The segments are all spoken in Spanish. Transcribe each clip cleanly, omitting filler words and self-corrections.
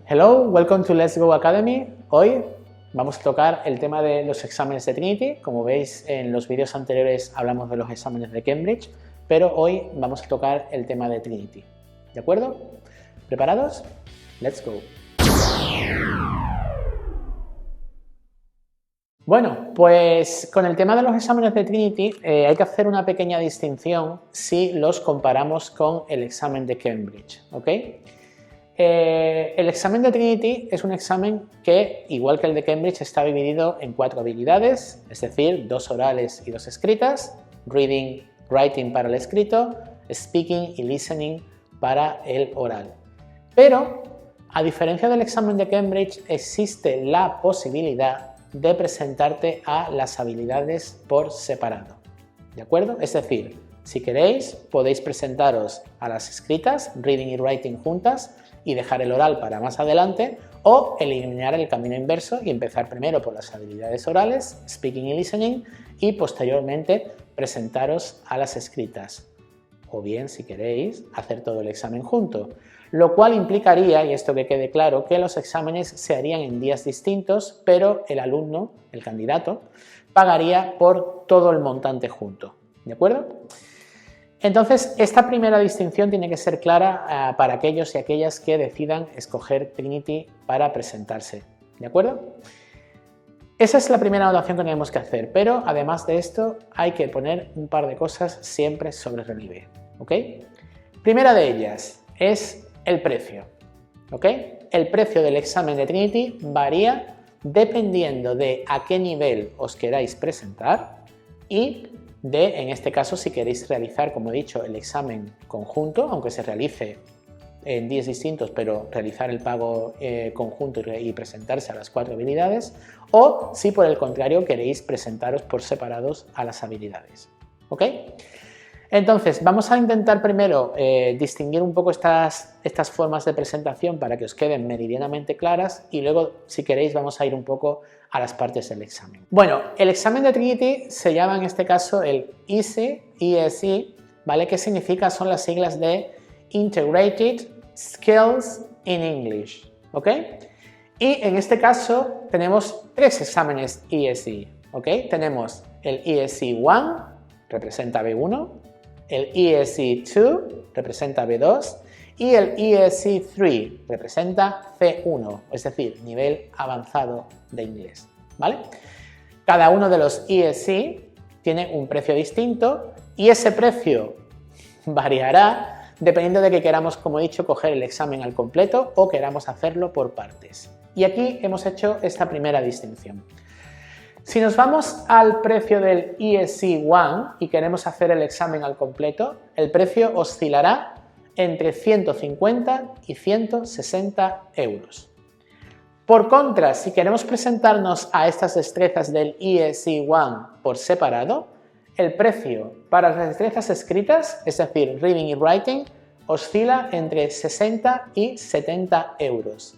Hello, welcome to Let's Go Academy. Hoy vamos a tocar el tema de los exámenes de Trinity. Como veis, en los vídeos anteriores hablamos de los exámenes de Cambridge, pero hoy vamos a tocar el tema de Trinity. ¿De acuerdo? ¿Preparados? Let's go. Bueno, pues con el tema de los exámenes de Trinity hay que hacer una pequeña distinción si los comparamos con el examen de Cambridge, ¿ok? El examen de Trinity es un examen que, igual que el de Cambridge, está dividido en 4 habilidades, es decir, 2 orales y 2 escritas, reading, writing para el escrito, speaking y listening para el oral. Pero, a diferencia del examen de Cambridge, existe la posibilidad de presentarte a las habilidades por separado, ¿de acuerdo? Es decir, si queréis, podéis presentaros a las escritas, reading y writing juntas, y dejar el oral para más adelante, o eliminar el camino inverso y empezar primero por las habilidades orales, speaking y listening, y posteriormente presentaros a las escritas. O bien, si queréis, hacer todo el examen junto. Lo cual implicaría, y esto que quede claro, que los exámenes se harían en días distintos, pero el alumno, el candidato, pagaría por todo el montante junto. ¿De acuerdo? Entonces, esta primera distinción tiene que ser clara para aquellos y aquellas que decidan escoger Trinity para presentarse. ¿De acuerdo? Esa es la primera anotación que tenemos que hacer, pero además de esto hay que poner un par de cosas siempre sobre relieve. ¿Ok? Primera de ellas es el precio. ¿Ok? El precio del examen de Trinity varía dependiendo de a qué nivel os queráis presentar y de, en este caso, si queréis realizar, como he dicho, el examen conjunto, aunque se realice en días distintos, pero realizar el pago conjunto y presentarse a las 4 habilidades, o si por el contrario queréis presentaros por separados a las habilidades. ¿Ok? Entonces, vamos a intentar primero distinguir un poco estas formas de presentación para que os queden meridianamente claras y luego, si queréis, vamos a ir un poco a las partes del examen. Bueno, el examen de Trinity se llama en este caso el ESE, ¿vale? ¿Qué significa? Son las siglas de Integrated Skills in English, ¿ok? Y en este caso tenemos 3 exámenes ESE, ¿ok? Tenemos el ESE 1, representa B1, el ESE 2 representa B2 y el ESE 3 representa C1, es decir, nivel avanzado de inglés, ¿vale? Cada uno de los ESE tiene un precio distinto y ese precio variará dependiendo de que queramos, como he dicho, coger el examen al completo o queramos hacerlo por partes. Y aquí hemos hecho esta primera distinción. Si nos vamos al precio del ESE 1 y queremos hacer el examen al completo, el precio oscilará entre 150 y 160 euros. Por contra, si queremos presentarnos a estas destrezas del ESE 1 por separado, el precio para las destrezas escritas, es decir, reading y writing, oscila entre 60 y 70 euros.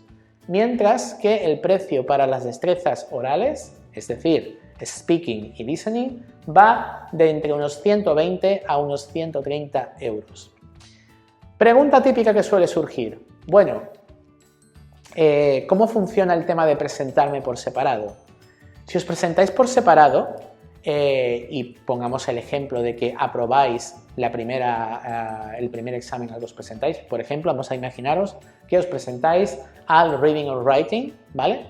Mientras que el precio para las destrezas orales, es decir, speaking y listening, va de entre unos 120 a unos 130 euros. Pregunta típica que suele surgir. Bueno, ¿cómo funciona el tema de presentarme por separado? Si os presentáis por separado, y pongamos el ejemplo de que aprobáis el primer examen al que os presentáis, por ejemplo, vamos a imaginaros que os presentáis al reading or writing, ¿vale?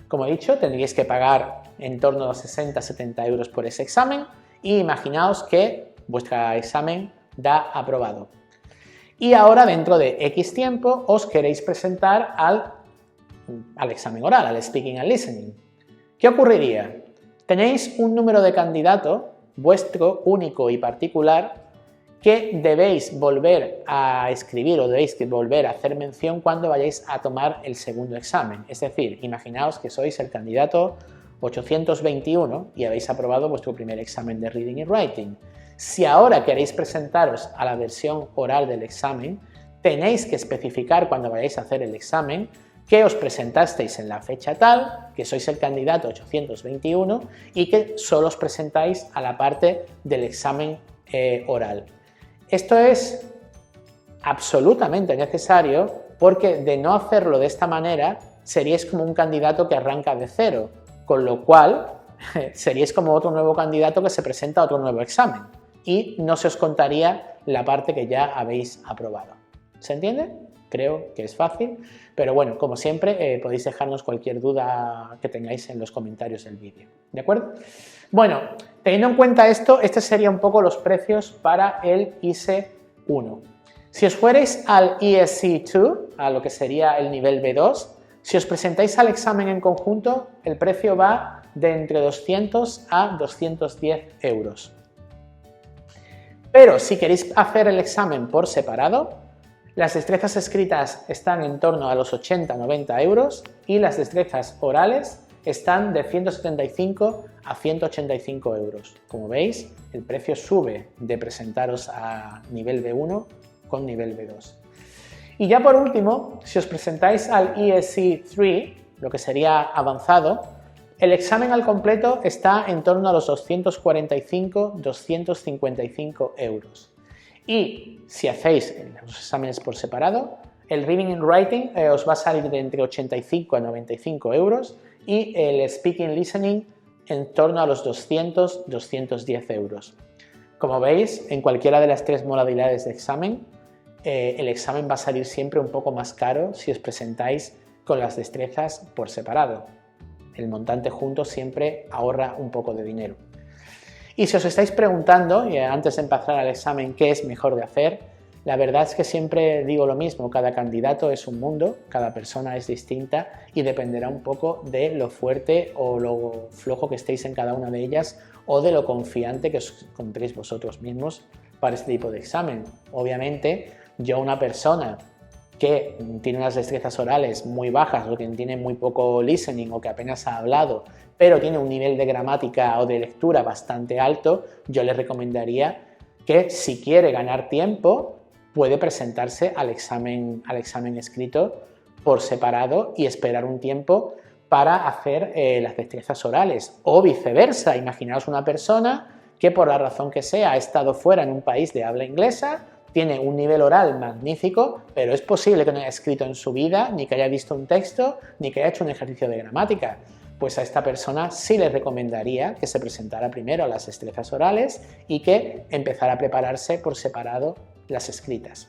Como he dicho, tendríais que pagar en torno a los 60-70 euros por ese examen y imaginaos que vuestro examen da aprobado. Y ahora, dentro de X tiempo, os queréis presentar al examen oral, al speaking and listening. ¿Qué ocurriría? Tenéis un número de candidato, vuestro único y particular, que debéis volver a escribir o debéis volver a hacer mención cuando vayáis a tomar el segundo examen. Es decir, imaginaos que sois el candidato 821 y habéis aprobado vuestro primer examen de reading y writing. Si ahora queréis presentaros a la versión oral del examen, tenéis que especificar cuando vayáis a hacer el examen que os presentasteis en la fecha tal, que sois el candidato 821 y que solo os presentáis a la parte del examen oral. Esto es absolutamente necesario porque de no hacerlo de esta manera seríais como un candidato que arranca de cero, con lo cual seríais como otro nuevo candidato que se presenta a otro nuevo examen y no se os contaría la parte que ya habéis aprobado. ¿Se entiende? Creo que es fácil, pero bueno, como siempre, podéis dejarnos cualquier duda que tengáis en los comentarios del vídeo, ¿de acuerdo? Bueno, teniendo en cuenta esto, estos serían un poco los precios para el ISE 1. Si os fuerais al ESC 2, a lo que sería el nivel B2, si os presentáis al examen en conjunto, el precio va de entre 200 a 210 euros. Pero si queréis hacer el examen por separado, las destrezas escritas están en torno a los 80-90 euros y las destrezas orales están de 175 a 185 euros. Como veis, el precio sube de presentaros a nivel B1 con nivel B2. Y ya por último, si os presentáis al ESC 3, lo que sería avanzado, el examen al completo está en torno a los 245-255 euros. Y si hacéis los exámenes por separado, el Reading and Writing os va a salir de entre 85 a 95 euros y el Speaking Listening en torno a los 200-210 euros. Como veis, en cualquiera de las tres modalidades de examen, el examen va a salir siempre un poco más caro si os presentáis con las destrezas por separado. El montante junto siempre ahorra un poco de dinero. Y si os estáis preguntando, antes de empezar al examen, qué es mejor de hacer, la verdad es que siempre digo lo mismo, cada candidato es un mundo, cada persona es distinta y dependerá un poco de lo fuerte o lo flojo que estéis en cada una de ellas o de lo confiante que os encontréis vosotros mismos para este tipo de examen. Obviamente, yo una persona que tiene unas destrezas orales muy bajas o que tiene muy poco listening o que apenas ha hablado, pero tiene un nivel de gramática o de lectura bastante alto, yo le recomendaría que si quiere ganar tiempo puede presentarse al examen escrito por separado y esperar un tiempo para hacer las destrezas orales o viceversa. Imaginaos una persona que por la razón que sea ha estado fuera en un país de habla inglesa, tiene un nivel oral magnífico, pero es posible que no haya escrito en su vida, ni que haya visto un texto, ni que haya hecho un ejercicio de gramática. Pues a esta persona sí le recomendaría que se presentara primero a las destrezas orales y que empezara a prepararse por separado las escritas.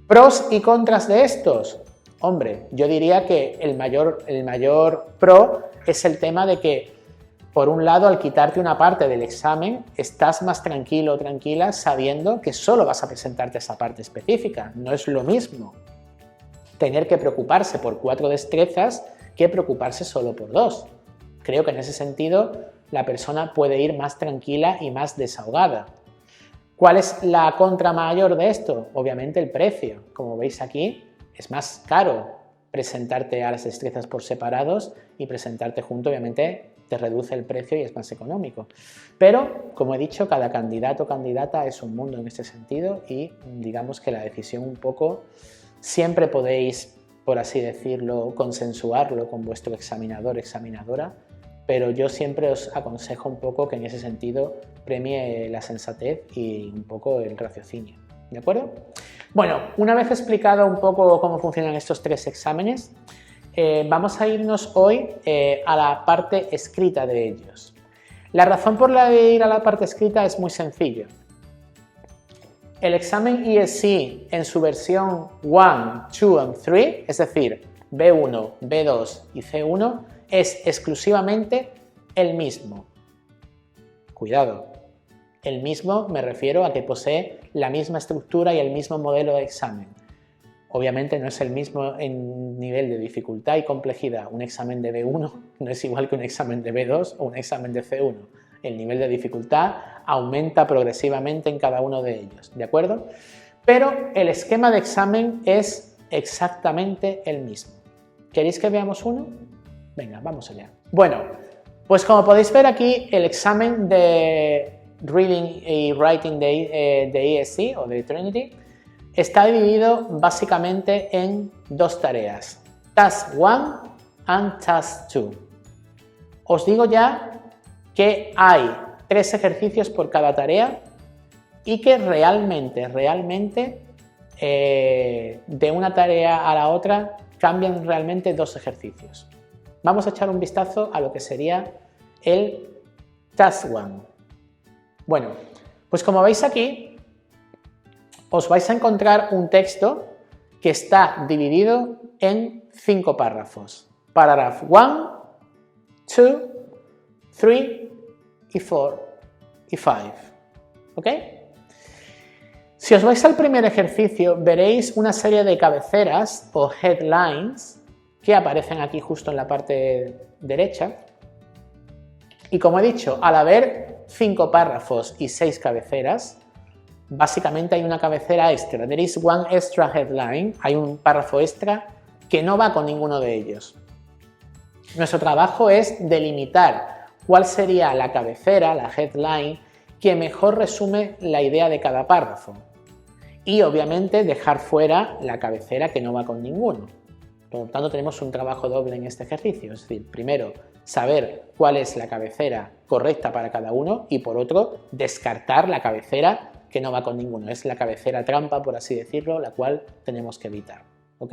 ¿Pros y contras de estos? Hombre, yo diría que el mayor pro es el tema de que, por un lado, al quitarte una parte del examen, estás más tranquilo o tranquila sabiendo que solo vas a presentarte esa parte específica. No es lo mismo tener que preocuparse por 4 destrezas que preocuparse solo por 2. Creo que en ese sentido la persona puede ir más tranquila y más desahogada. ¿Cuál es la contra mayor de esto? Obviamente el precio. Como veis aquí, es más caro presentarte a las destrezas por separados y presentarte junto, obviamente te reduce el precio y es más económico. Pero, como he dicho, cada candidato o candidata es un mundo en este sentido y digamos que la decisión un poco siempre podéis, por así decirlo, consensuarlo con vuestro examinador o examinadora, pero yo siempre os aconsejo un poco que en ese sentido premie la sensatez y un poco el raciocinio. ¿De acuerdo? Bueno, una vez explicado un poco cómo funcionan estos 3 exámenes, vamos a irnos hoy a la parte escrita de ellos. La razón por la de ir a la parte escrita es muy sencilla. El examen ESC en su versión 1, 2 y 3, es decir, B1, B2 y C1, es exclusivamente el mismo. Cuidado, el mismo me refiero a que posee la misma estructura y el mismo modelo de examen. Obviamente no es el mismo en nivel de dificultad y complejidad. Un examen de B1 no es igual que un examen de B2 o un examen de C1. El nivel de dificultad aumenta progresivamente en cada uno de ellos, ¿de acuerdo? Pero el esquema de examen es exactamente el mismo. ¿Queréis que veamos uno? Venga, vamos allá. Bueno, pues como podéis ver aquí, el examen de Reading y Writing de ESC o de Trinity está dividido básicamente en 2 tareas, Task 1 and Task 2. Os digo ya que hay 3 ejercicios por cada tarea y que realmente de una tarea a la otra cambian realmente dos ejercicios. Vamos a echar un vistazo a lo que sería el Task 1. Bueno, pues como veis aquí, os vais a encontrar un texto que está dividido en 5 párrafos. Paragraph 1, 2, 3 y 4 y 5. ¿Ok? Si os vais al primer ejercicio, veréis una serie de cabeceras o headlines que aparecen aquí justo en la parte derecha. Y como he dicho, al haber 5 párrafos y 6 cabeceras, básicamente hay una cabecera extra. There is one extra headline. Hay un párrafo extra que no va con ninguno de ellos. Nuestro trabajo es delimitar cuál sería la cabecera, la headline, que mejor resume la idea de cada párrafo. Y obviamente dejar fuera la cabecera que no va con ninguno. Por lo tanto, tenemos un trabajo doble en este ejercicio. Es decir, primero, saber cuál es la cabecera correcta para cada uno y por otro, descartar la cabecera que no va con ninguno. Es la cabecera trampa, por así decirlo, la cual tenemos que evitar. ¿Ok?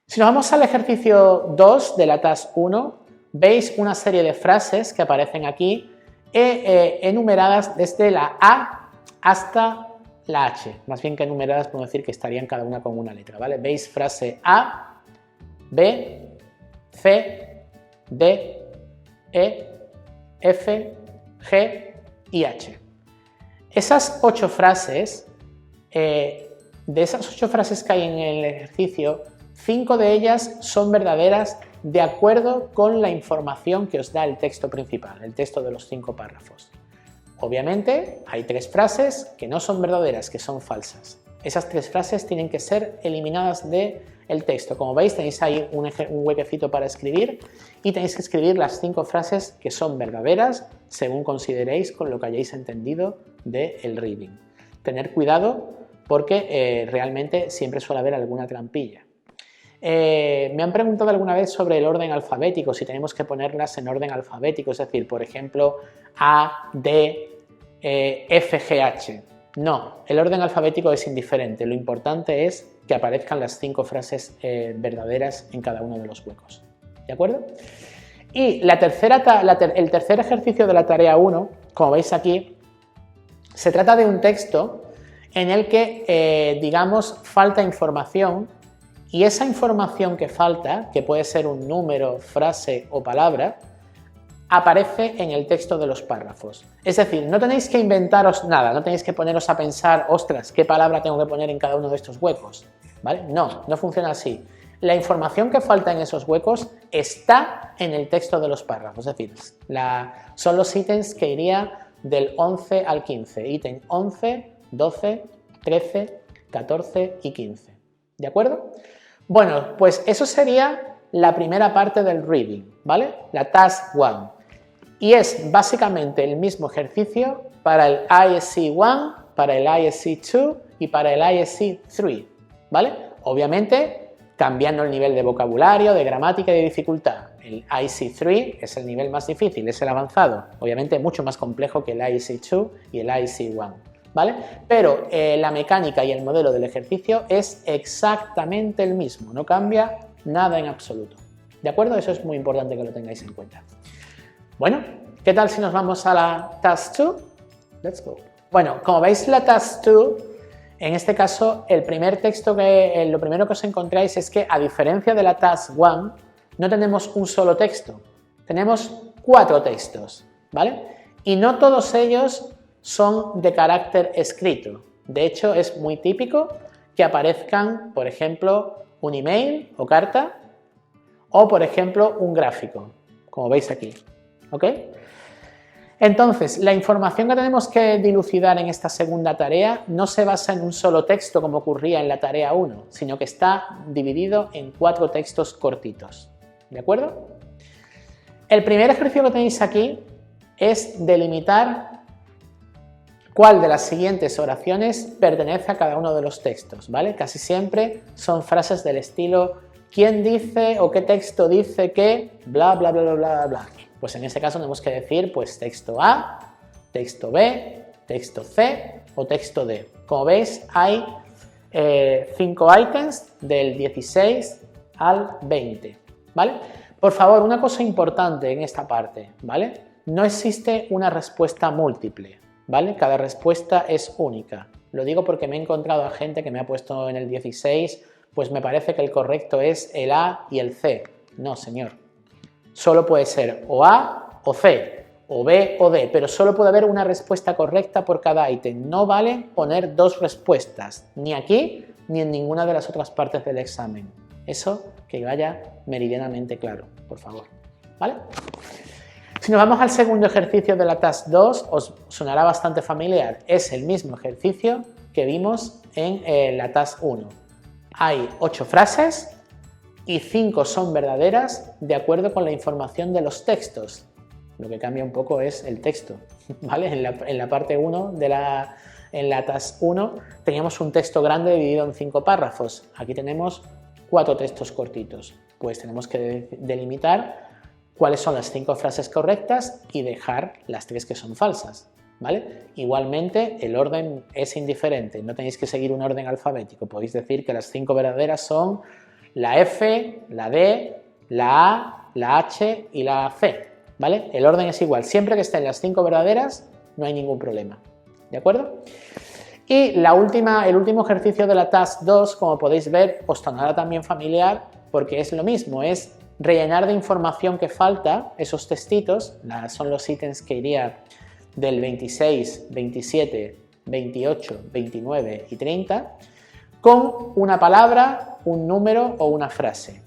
Si nos vamos al ejercicio 2 de la Task 1, veis una serie de frases que aparecen aquí enumeradas desde la A hasta la H, más bien que enumeradas podemos decir que estarían cada una con una letra, ¿vale? Veis frase A, B, C, D, E, F, G y H. Esas 8 frases, de esas 8 frases que hay en el ejercicio, 5 de ellas son verdaderas de acuerdo con la información que os da el texto principal, el texto de los 5 párrafos. Obviamente hay 3 frases que no son verdaderas, que son falsas. Esas 3 frases tienen que ser eliminadas del texto. Como veis, tenéis ahí un huequecito para escribir y tenéis que escribir las 5 frases que son verdaderas según consideréis con lo que hayáis entendido del reading. Tener cuidado porque realmente siempre suele haber alguna trampilla. Me han preguntado alguna vez sobre el orden alfabético, si tenemos que ponerlas en orden alfabético, es decir, por ejemplo, A, D, F, G, H. No, el orden alfabético es indiferente, lo importante es que aparezcan las 5 frases verdaderas en cada uno de los huecos. ¿De acuerdo? Y el tercer ejercicio de la tarea 1, como veis aquí, se trata de un texto en el que, digamos, falta información. Y esa información que falta, que puede ser un número, frase o palabra, aparece en el texto de los párrafos. Es decir, no tenéis que inventaros nada, no tenéis que poneros a pensar, ostras, ¿qué palabra tengo que poner en cada uno de estos huecos? ¿Vale? No, no funciona así. La información que falta en esos huecos está en el texto de los párrafos, es decir, son los ítems que iría del 11 al 15, ítem 11, 12, 13, 14 y 15. ¿De acuerdo? Bueno, pues eso sería la primera parte del reading, ¿vale? La Task 1. Y es básicamente el mismo ejercicio para el ISC 1, para el ISC 2 y para el ISC 3, ¿vale? Obviamente cambiando el nivel de vocabulario, de gramática y de dificultad. El ISC 3 es el nivel más difícil, es el avanzado, obviamente mucho más complejo que el ISC 2 y el ISC 1. ¿Vale? Pero la mecánica y el modelo del ejercicio es exactamente el mismo, no cambia nada en absoluto. ¿De acuerdo? Eso es muy importante que lo tengáis en cuenta. Bueno, ¿qué tal si nos vamos a la Task 2? Let's go. Bueno, como veis la Task 2, en este caso lo primero que os encontráis es que a diferencia de la Task 1, no tenemos un solo texto, tenemos 4 textos, ¿vale? Y no todos ellos son de carácter escrito. De hecho, es muy típico que aparezcan, por ejemplo, un email o carta o, por ejemplo, un gráfico, como veis aquí. ¿Ok? Entonces, la información que tenemos que dilucidar en esta segunda tarea no se basa en un solo texto como ocurría en la tarea 1, sino que está dividido en 4 textos cortitos. ¿De acuerdo? El primer ejercicio que tenéis aquí es delimitar cuál de las siguientes oraciones pertenece a cada uno de los textos, ¿vale? Casi siempre son frases del estilo ¿quién dice o qué texto dice que bla bla bla bla bla bla? Pues en ese caso tenemos que decir pues texto A, texto B, texto C o texto D. Como veis hay 5 ítems del 16 al 20, ¿vale? Por favor, una cosa importante en esta parte, ¿vale? No existe una respuesta múltiple, ¿vale? Cada respuesta es única. Lo digo porque me he encontrado a gente que me ha puesto en el 16, pues me parece que el correcto es el A y el C. No, señor. Solo puede ser o A o C, o B o D, pero solo puede haber una respuesta correcta por cada ítem. No vale poner dos respuestas, ni aquí ni en ninguna de las otras partes del examen. Eso que vaya meridianamente claro, por favor, ¿vale? Si nos vamos al segundo ejercicio de la Task 2, os sonará bastante familiar. Es el mismo ejercicio que vimos en la Task 1. Hay 8 frases y 5 son verdaderas de acuerdo con la información de los textos. Lo que cambia un poco es el texto, ¿vale? En la parte 1 en la Task 1 teníamos un texto grande dividido en 5 párrafos. Aquí tenemos 4 textos cortitos. Pues tenemos que delimitar cuáles son las 5 frases correctas y dejar las 3 que son falsas, ¿vale? Igualmente, el orden es indiferente, no tenéis que seguir un orden alfabético. Podéis decir que las 5 verdaderas son la F, la D, la A, la H y la C, ¿vale? El orden es igual. Siempre que estén las 5 verdaderas, no hay ningún problema, ¿de acuerdo? Y el último ejercicio de la Task 2, como podéis ver, os sonará también familiar porque es lo mismo, es rellenar de información que falta esos textitos, son los ítems que iría del 26, 27, 28, 29 y 30, con una palabra, un número o una frase.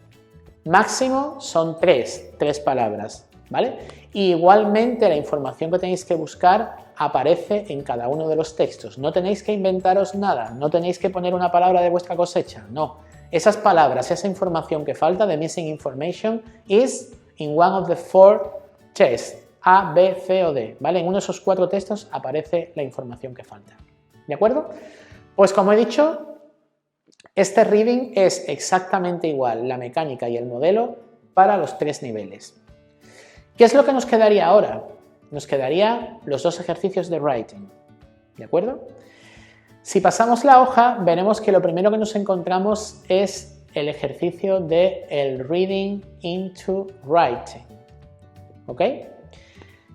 Máximo son 3 palabras, ¿vale? Y igualmente la información que tenéis que buscar aparece en cada uno de los textos. No tenéis que inventaros nada, no tenéis que poner una palabra de vuestra cosecha, no. Esas palabras, esa información que falta, the missing information, is in one of the 4 tests, A, B, C o D, ¿vale? En uno de esos 4 textos aparece la información que falta, ¿de acuerdo? Pues como he dicho, este reading es exactamente igual, la mecánica y el modelo, para los 3 niveles. ¿Qué es lo que nos quedaría ahora? Nos quedaría los 2 ejercicios de writing, ¿de acuerdo? Si pasamos la hoja, veremos que lo primero que nos encontramos es el ejercicio de el reading into writing, ¿ok?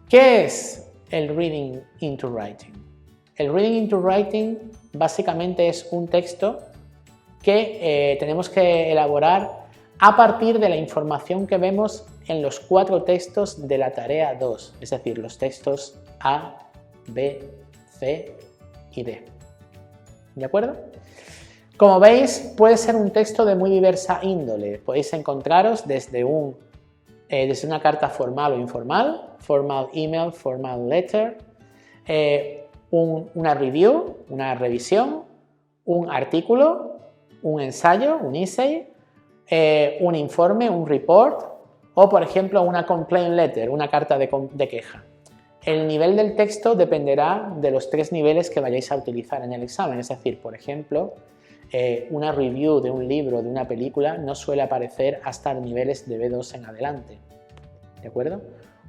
¿Qué es el reading into writing? El reading into writing básicamente es un texto que tenemos que elaborar a partir de la información que vemos en los 4 textos de la tarea 2, es decir, los textos A, B, C y D. ¿De acuerdo? Como veis, puede ser un texto de muy diversa índole. Podéis encontraros desde una carta formal o informal, formal email, formal letter, una review, una revisión, un artículo, un ensayo, un essay, un informe, un report o, por ejemplo, una complaint letter, una carta de queja. El nivel del texto dependerá de los 3 niveles que vayáis a utilizar en el examen. Es decir, por ejemplo, una review de un libro, de una película, no suele aparecer hasta niveles de B2 en adelante. ¿De acuerdo?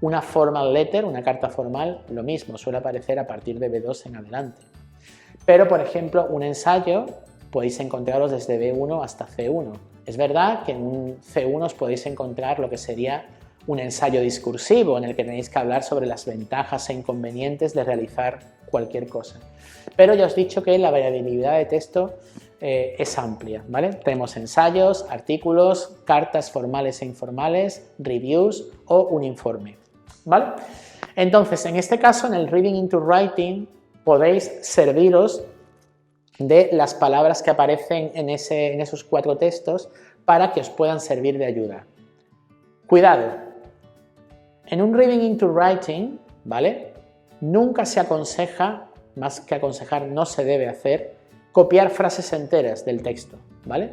Una formal letter, una carta formal, lo mismo, suele aparecer a partir de B2 en adelante. Pero, por ejemplo, un ensayo podéis encontraros desde B1 hasta C1. Es verdad que en un C1 os podéis encontrar lo que sería un ensayo discursivo en el que tenéis que hablar sobre las ventajas e inconvenientes de realizar cualquier cosa. Pero ya os he dicho que la variabilidad de texto es amplia, ¿vale? Tenemos ensayos, artículos, cartas formales e informales, reviews o un informe, ¿vale? Entonces, en este caso, en el Reading into Writing, podéis serviros de las palabras que aparecen en esos 4 textos para que os puedan servir de ayuda. Cuidado. En un Reading into Writing, ¿vale? Nunca se aconseja, más que aconsejar no se debe hacer, copiar frases enteras del texto, ¿vale?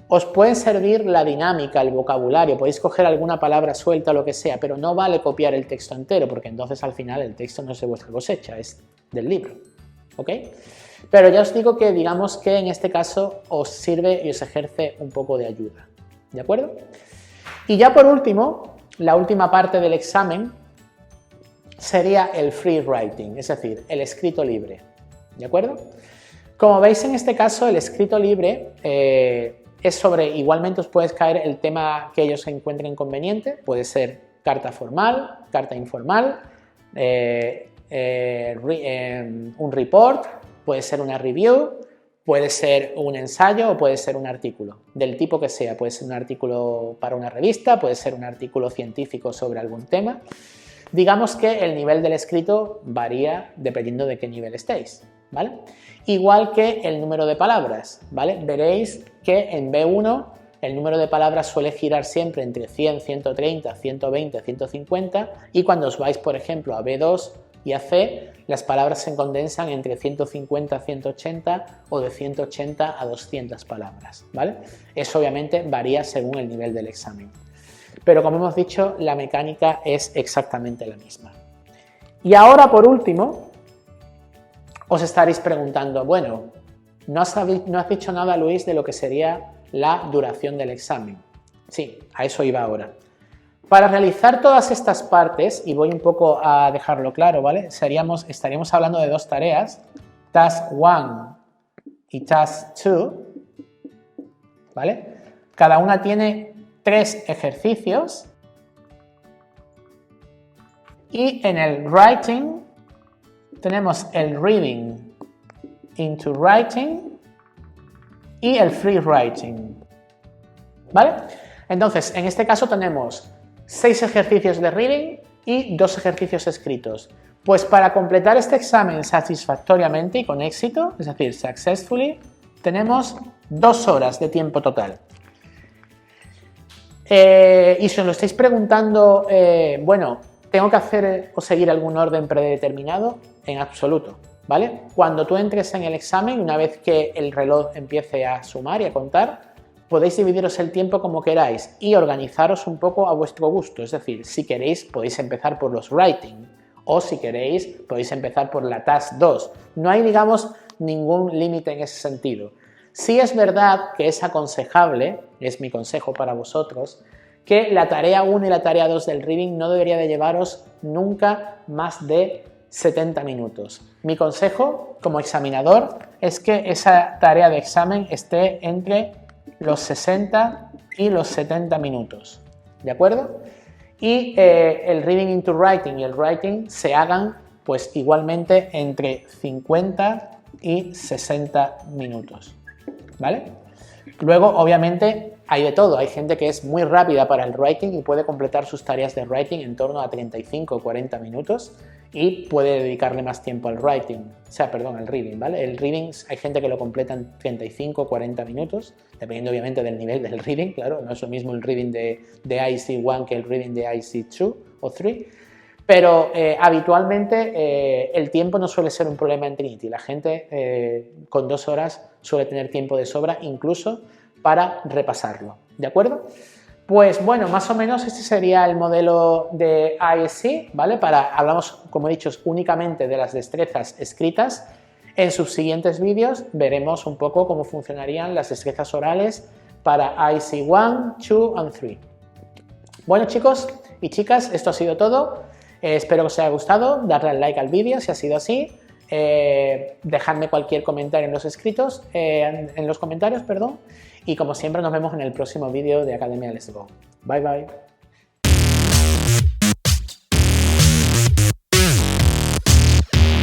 Os puede servir la dinámica, el vocabulario, podéis coger alguna palabra suelta o lo que sea, pero no vale copiar el texto entero, porque entonces al final el texto no es de vuestra cosecha, es del libro, ¿ok? Pero ya os digo que digamos que en este caso os sirve y os ejerce un poco de ayuda, ¿de acuerdo? Y ya por último, la última parte del examen sería el free writing, es decir, el escrito libre, ¿de acuerdo? Como veis en este caso el escrito libre es sobre, igualmente os puedes caer el tema que ellos encuentren conveniente, puede ser carta formal, carta informal, un report, puede ser una review, puede ser un ensayo o puede ser un artículo, del tipo que sea, puede ser un artículo para una revista, puede ser un artículo científico sobre algún tema. Digamos que el nivel del escrito varía dependiendo de qué nivel estéis, ¿vale? Igual que el número de palabras, ¿vale? Veréis que en B1 el número de palabras suele girar siempre entre 100, 130, 120, 150 y cuando os vais, por ejemplo, a B2 y a C, las palabras se condensan entre 150 a 180 o de 180 a 200 palabras, ¿vale? Eso obviamente varía según el nivel del examen. Pero como hemos dicho, la mecánica es exactamente la misma. Y ahora, por último, os estaréis preguntando, bueno, no has dicho nada, Luis, de lo que sería la duración del examen. Sí, a eso iba ahora. Para realizar todas estas partes, y voy un poco a dejarlo claro, ¿vale? Estaríamos hablando de dos tareas, Task 1 y Task 2, ¿vale? Cada una tiene 3 ejercicios y en el writing tenemos el reading into writing y el free writing, ¿vale? Entonces, en este caso tenemos 6 ejercicios de reading y 2 ejercicios escritos. Pues para completar este examen satisfactoriamente y con éxito, es decir, successfully, tenemos 2 horas de tiempo total. Y si os lo estáis preguntando, bueno, ¿tengo que hacer o seguir algún orden predeterminado? En absoluto, ¿vale? Cuando tú entres en el examen, una vez que el reloj empiece a sumar y a contar, podéis dividiros el tiempo como queráis y organizaros un poco a vuestro gusto. Es decir, si queréis podéis empezar por los writing o si queréis podéis empezar por la task 2. No hay, digamos, ningún límite en ese sentido. Sí es verdad que es aconsejable, es mi consejo para vosotros, que la tarea 1 y la tarea 2 del reading no debería de llevaros nunca más de 70 minutos. Mi consejo como examinador es que esa tarea de examen esté entre los 60 y los 70 minutos, ¿de acuerdo? Y el reading into writing y el writing se hagan pues igualmente entre 50 y 60 minutos, ¿vale? Luego, obviamente, hay de todo. Hay gente que es muy rápida para el writing y puede completar sus tareas de writing en torno a 35 o 40 minutos y puede dedicarle más tiempo al writing, al reading, ¿vale? El reading, hay gente que lo completa en 35 o 40 minutos, dependiendo obviamente del nivel del reading, claro, no es lo mismo el reading de IC1 que el reading de IC2 o 3, pero habitualmente el tiempo no suele ser un problema en Trinity. La gente con 2 horas suele tener tiempo de sobra incluso para repasarlo, ¿de acuerdo? Pues bueno, más o menos este sería el modelo de ISC, ¿vale? Hablamos, como he dicho, únicamente de las destrezas escritas. En sus siguientes vídeos veremos un poco cómo funcionarían las destrezas orales para IC1, 2 y 3. Bueno, chicos y chicas, esto ha sido todo. Espero que os haya gustado, darle al like al vídeo si ha sido así. Dejadme cualquier comentario en los comentarios, y como siempre nos vemos en el próximo vídeo de Academia Let's Go. Bye bye.